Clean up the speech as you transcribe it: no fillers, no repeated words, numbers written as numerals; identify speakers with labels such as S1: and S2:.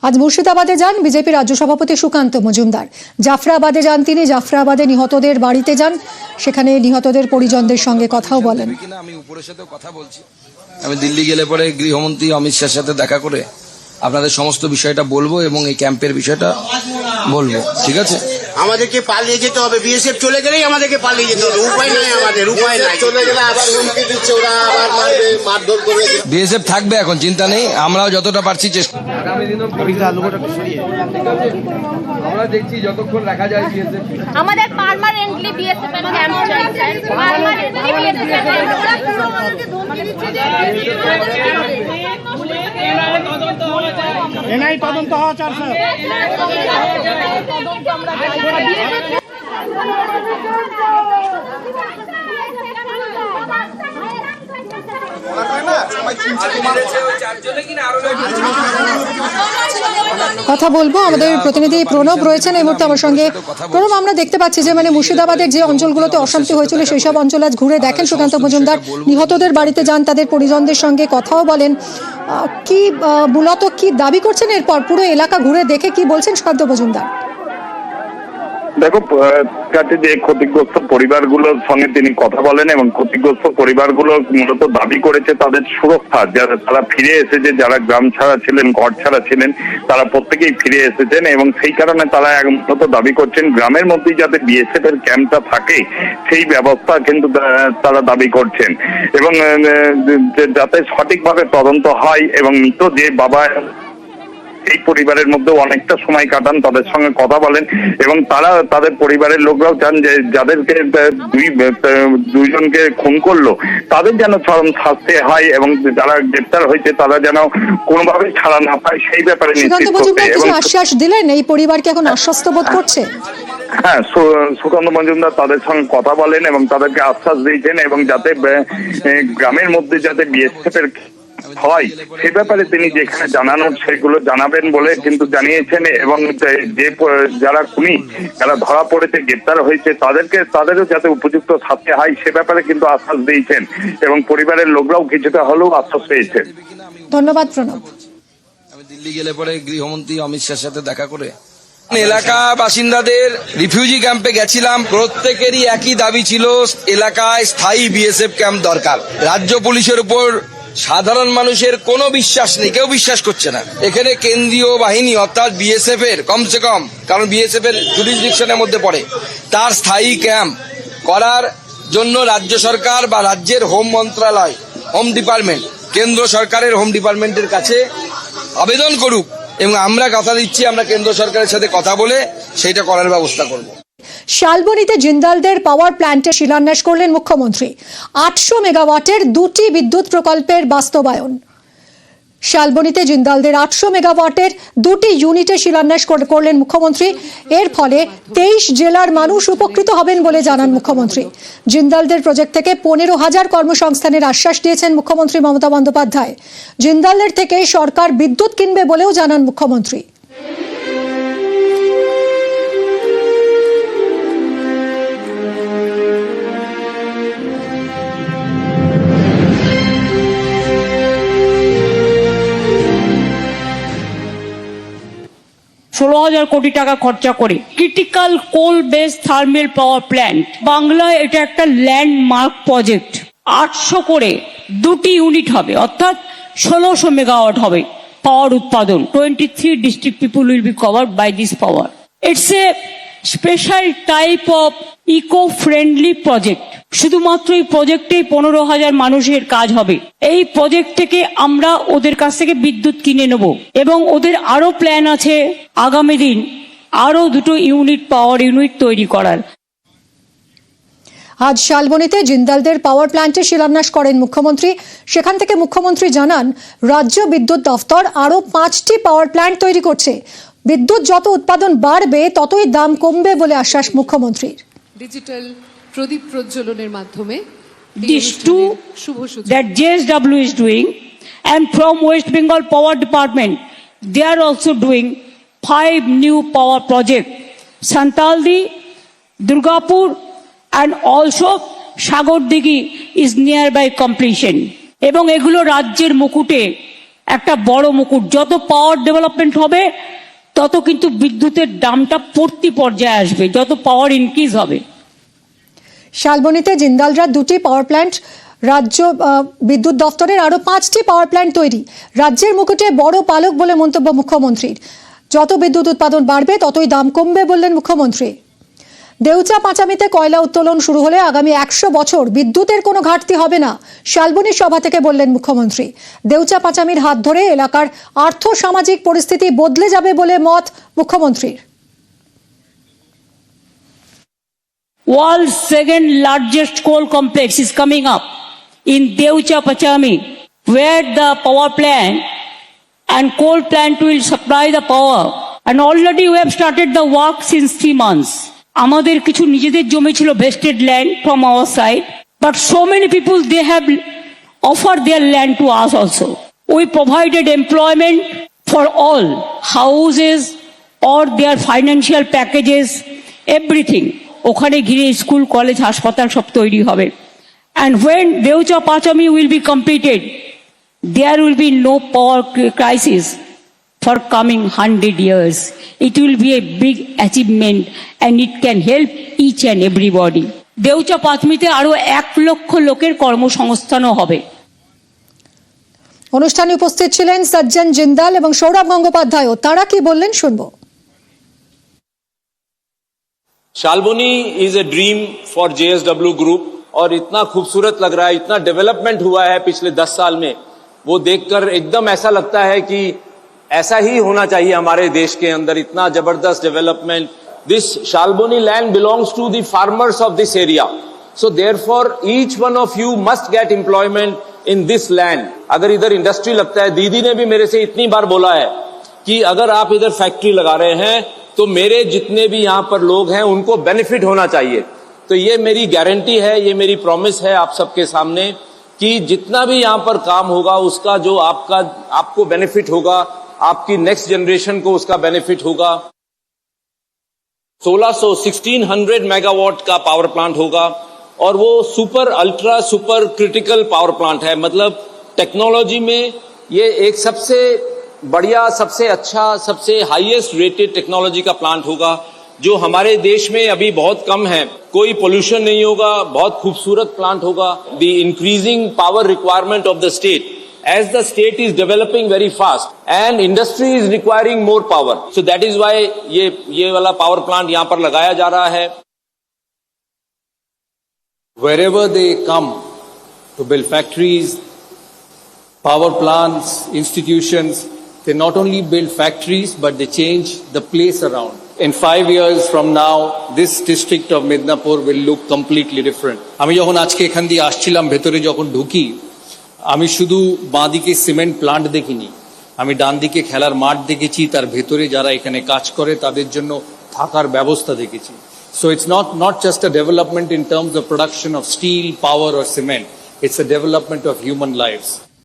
S1: আজ মুর্শিদাবাদে যান বিজেপি রাজ্য সভাপতি সুকান্ত মজুমদার। জাফরাবাদে যান তিনি। জাফরাবাদে নিহতদের বাড়িতে যান, সেখানে নিহতদের পরিজনদের সঙ্গে কথাও বলেন।
S2: আমি উপরের সাথে কথা বলছি, আমি দিল্লি গেলে পরে গৃহমন্ত্রী অমিত শাহের সাথে দেখা করে আপনাদের সমস্ত বিষয়টা বলবো এবং এই ক্যাম্পের বিষয়টা বলবো, ঠিক আছে?
S3: আমাদেরকে পালিয়ে যেতে হবে, বিএসএফ চলে গেলেই আমাদেরকে পালিয়ে যেতে হবে, উপায় নাই আমাদের, উপায় নাই। চলে গেলে আবার হুমকি দিচ্ছে, ওরা আবার মারবে, মারধর করবে।
S2: বিএসএফ থাকবে, এখন চিন্তা নেই, আমরাও যতটা পারছি চেষ্টা। আমরা দেখছি যতক্ষণ রাখা যায় বিএসএফ,
S4: আমাদের পার্মানেন্টলি বিএসএফ এর ক্যাম্প চলছে, পার্মানেন্টলি বিএসএফ এর ক্যাম্প
S5: এনআই তদন্ত হওয়া চার স্যার।
S1: কথা বলবো, আমাদের প্রতিনিধি প্রণব রয়েছেন এই মুহূর্তে আমার সঙ্গে। প্রণব, আমরা দেখতে পাচ্ছি যে মুর্শিদাবাদের যে অঞ্চলগুলোতে অশান্তি হয়েছিল সেই সব অঞ্চল আজ ঘুরে দেখেন সুকান্ত মজুমদার, নিহতদের বাড়িতে যান, তাদের পরিজনদের সঙ্গে কথাও বলেন। কি মূলত কি দাবি করছেন এরপর? পুরো এলাকা ঘুরে দেখে কি বলছেন সুকান্ত মজুমদার?
S6: দেখো, কাছে যে ক্ষতিগ্রস্ত পরিবারগুলোর সঙ্গে তিনি কথা বলেন এবং ক্ষতিগ্রস্ত পরিবারগুলো মূলত দাবি করেছে তাদের সুরক্ষা, যারা তারা ফিরে এসেছে, যারা গ্রাম ছাড়া ছিলেন, ঘর ছাড়া ছিলেন, তারা প্রত্যেকেই ফিরে এসেছেন এবং সেই কারণে তারা মূলত দাবি করছেন গ্রামের মধ্যেই যাতে বিএসএফ এর ক্যাম্পটা থাকে সেই ব্যবস্থা কিন্তু তারা দাবি করছেন এবং যাতে সঠিকভাবে তদন্ত হয় এবং মৃত যে বাবা এই পরিবারের মধ্যে অনেকটা সময় কাটান, তাদের সঙ্গে কথা বলেন এবং তারা তাদের পরিবারের লোকরাও চান যে যাদেরকে দুইজনকে খুন করলো তাদের যেন চরম শাস্তি হয় এবং যারা গ্রেপ্তার হয়েছে তারা যেন কোনোভাবে ছাড়া না পায় সেই ব্যাপারে নিশ্চিত করতে। এবং
S1: আশ্বাস দিলেন, এই পরিবারকে এখন আশ্বস্ত বোধ করছে?
S6: হ্যাঁ, সুকান্ত মজুমদার তাদের সঙ্গে কথা বলেন এবং তাদেরকে আশ্বাস দিয়েছেন এবং যাতে গ্রামের মধ্যে যাতে বিএসএফ এর হয় সে ব্যাপারে তিনি যেখানে জানানোর সেগুলো জানাবেন বলে কিন্তু জানিয়েছেন এবং যে যারা খুনি, যারা ধরা পড়েছে, গ্রেপ্তার হয়েছে তাদেরও যাতে উপযুক্ত শাস্তি হয় সে ব্যাপারে কিন্তু আশ্বাস দিয়েছেন এবং পরিবারের লোকরাও কিছুটা হলেও আশ্বাস পেয়েছেন।
S1: ধন্যবাদ প্রণব।
S2: আমি দিল্লি গেলে পরে গৃহমন্ত্রী অমিত শাহের সাথে দেখা করে এলাকা বাসিন্দাদের রিফিউজি ক্যাম্পে গেছিলাম, প্রত্যেকেরই একই দাবি ছিল এলাকায় স্থায়ী বিএসএফ ক্যাম্প দরকার। রাজ্য পুলিশের উপর সাধারণ মানুষের কোনো বিশ্বাস নেই, কেউ বিশ্বাস করছে না। এখানে কেন্দ্রীয় বাহিনী অর্থাৎ বিএসএফ এর কমসে কম, কারণ বিএসএফ এর জুরিসডিকশনের মধ্যে পড়ে, তার স্থায়ী ক্যাম্প করার জন্য রাজ্য সরকার বা রাজ্যের হোম মন্ত্রণালয়, হোম ডিপার্টমেন্ট, কেন্দ্র সরকারের হোম ডিপার্টমেন্টের কাছে আবেদন করুক এবং আমরা কথা দিচ্ছি আমরা কেন্দ্র সরকারের সাথে কথা বলে সেইটা করার ব্যবস্থা করব।
S1: শালবনীতে জিন্দালদের পাওয়ার প্ল্যান্টের শিলান্যাস করলেন মুখ্যমন্ত্রী। 800 মেগাওয়াটের 2টি বিদ্যুৎ প্রকল্পের বাস্তবায়ন। শালবনীতে জিন্দালদের 800 মেগাওয়াটের 2টি ইউনিটের শিলান্যাস করলেন মুখ্যমন্ত্রী। এর ফলে 23 জেলার মানুষ উপকৃত হবেন বলে জানান মুখ্যমন্ত্রী। জিন্দালদের প্রজেক্ট থেকে 15,000 কর্মসংস্থানের আশ্বাস দিয়েছেন মুখ্যমন্ত্রী মমতা বন্দ্যোপাধ্যায়। জিন্দালদের থেকে সরকার বিদ্যুৎ কিনবে বলেও জানান মুখ্যমন্ত্রী।
S7: $16,000 কোটি টাকা খরচা করে ক্রিটিক্যাল কোল বেস থার্মাল পাওয়ার প্ল্যান্ট, বাংলায় এটা একটা ল্যান্ডমার্ক প্রজেক্ট। 800 করে 2টি ইউনিট হবে, অর্থাৎ 1600 মেগাওয়াট হবে পাওয়ার উৎপাদন। 23 district people will be covered by this power. It's a special type of eco friendly project. শুধুমাত্র এই প্রজেক্টে 15,000 মানুষের কাজ হবে। এই প্রজেক্ট থেকে আমরা ওদের কাছ থেকে বিদ্যুৎ কিনে নেব এবং ওদের আরো প্ল্যান আছে আগামী দিন আরো 2টো ইউনিট পাওয়ার ইউনিট তৈরি করার।
S1: আজ শালবনীতে জিন্দালদের পাওয়ার প্ল্যান্টের শিলান্যাস করেন মুখ্যমন্ত্রী। সেখান থেকে মুখ্যমন্ত্রী জানান রাজ্য বিদ্যুৎ দফতর আরো 5টি পাওয়ার প্ল্যান্ট তৈরি করছে। বিদ্যুৎ যত উৎপাদন বাড়বে ততই দাম কমবে বলে আশ্বাস মুখ্যমন্ত্রীর।
S8: ডিজিটাল প্রদীপ প্রজ্বলনের মাধ্যমে
S7: These two that JSW is doing, and from West Bengal Power Department they are also doing 5 new power projects, Santaldi, Durgapur, and also Sagardighi is nearby completion. এবং এগুলো রাজ্যের মুকুটে একটা বড় মুকুট। যত পাওয়ার ডেভেলপমেন্ট হবে তত কিন্তু বিদ্যুতের দামটা পড়তি পর্যায়ে আসবে, যত পাওয়ার ইনক্রিজ হবে।
S1: শালবনীতে জিন্দালরা 2টি পাওয়ার প্ল্যান্ট, রাজ্য বিদ্যুৎ দফতরের আরও 5টি পাওয়ার প্ল্যান্ট তৈরি। রাজ্যের মুকুটে বড় পালক বলে মন্তব্য মুখ্যমন্ত্রীর। যত বিদ্যুৎ উৎপাদন বাড়বে ততই দাম কমবে বললেন মুখ্যমন্ত্রী। দেউচা পাঁচামিতে কয়লা উত্তোলন শুরু হলে আগামী 100 বছর বিদ্যুতের কোনো ঘাটতি হবে না, শালবনী সভা থেকে বললেন মুখ্যমন্ত্রী। দেউচা পাঁচামির হাত ধরে এলাকার আর্থ সামাজিক পরিস্থিতি বদলে যাবে বলে মত মুখ্যমন্ত্রীর।
S7: World's second largest coal complex is coming up in Deucha Pachami, where the power plant and coal plant will supply the power. And already we have started the work since 3 months. আমাদের কিছু নিজেদের জমি ছিল vested land from our side, but so many people, they have offered their land to us also. We provided employment for all, houses or their financial packages, everything. ওখানে ঘিরে school, college, হাসপাতাল সব তৈরি হবে। And when Deucha Pachami will be completed, there will be no power crisis for coming 100 years. It will be a big achievement and it can help each and everybody. Deucha Pachamiতে আরো 1 লক্ষ লোকের কর্মসংস্থানও হবে।
S1: অনুষ্ঠানে উপস্থিত ছিলেন সজ্জন জিন্দাল এবং সৌরভ গঙ্গোপাধ্যায়। তারা কি বললেন শুনবো।
S9: Shalbani is a dream for JSW group और इतना खूबसूरत लग रहा है, इतना डेवलपमेंट हुआ है पिछले 10 साल में, वो देखकर एकदम ऐसा लगता है कि ऐसा ही होना चाहिए हमारे देश के अंदर, इतना जबरदस्त development. This Salboni land belongs to the farmers of this area, so therefore each one of you must get employment in this land. अगर इधर इंडस्ट्री लगता है, दीदी ने भी मेरे से इतनी बार बोला है कि अगर आप इधर फैक्ट्री लगा रहे हैं तो मेरे जितने भी यहाँ पर लोग हैं उनको बेनिफिट होना चाहिए। तो ये मेरी गारंटी है, ये मेरी प्रॉमिस है आप सबके सामने कि जितना भी यहाँ पर काम होगा उसका जो आपको बेनिफिट होगा, आपकी नेक्स्ट जनरेशन को उसका बेनिफिट होगा। 1600 मेगावाट का पावर प्लांट होगा और वो super ultra super critical power plant है। मतलब टेक्नोलॉजी में ये एक सबसे बढ़िया, सबसे अच्छा, सबसे हाईएस्ट रेटेड टेक्नोलॉजी का प्लांट होगा जो हमारे देश में अभी बहुत कम है। कोई पोल्यूशन नहीं होगा, बहुत खूबसूरत प्लांट होगा। The increasing power requirement of the state, as the state is developing very fast and industry is requiring more power, so that is why ये वाला पावर प्लांट यहाँ पर लगाया जा रहा है।
S10: Wherever they come to build factories, power plants, institutions, they not only build factories, but they change the place around. In 5 years from now, this district of Midnapur will look completely different. আমি যখন আজকে এখান দিয়ে আসছিলাম, ভেতরে যখন ঢুকি, আমি শুধু বাঁ দিকে সিমেন্ট প্লান্ট দেখিনি, আমি ডান দিকে খেলার মাঠ দেখেছি, তার ভেতরে যারা এখানে কাজ করে তাদের জন্য থাকার ব্যবস্থা দেখেছি। So it's not just a development in terms of production of steel, power or cement, it's a development of human lives.